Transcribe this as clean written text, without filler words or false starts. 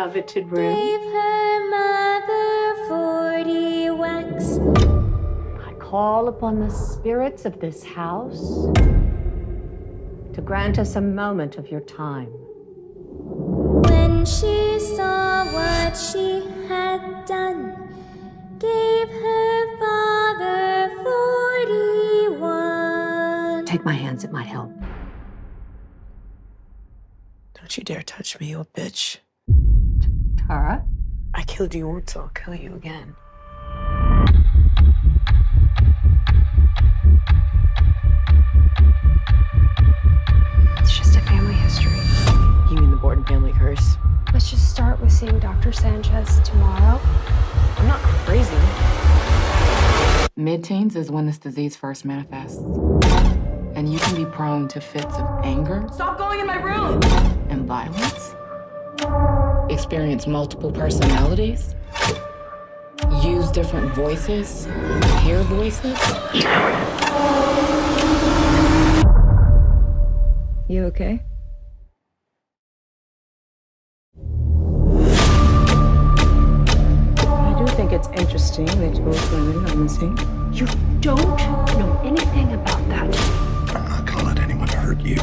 coveted room. Gave her mother 40 whacks. I call upon the spirits of this house to grant us a moment of your time. When she saw what she had done, gave her father 41. Take my hands, it might help. Don't you dare touch me, you bitch. Tara? I killed you once, so I'll kill you again. It's just a family history. You mean the Borden family curse? Let's just start with seeing Dr. Sanchez tomorrow. I'm not crazy. Mid-teens is when this disease first manifests. And you can be prone to fits of anger. Stop going in my room! And violence. Experience multiple personalities. Use different voices. Hear voices. You okay? I do think it's interesting that both women are missing. You don't know anything about that. I'm not gonna let anyone hurt you.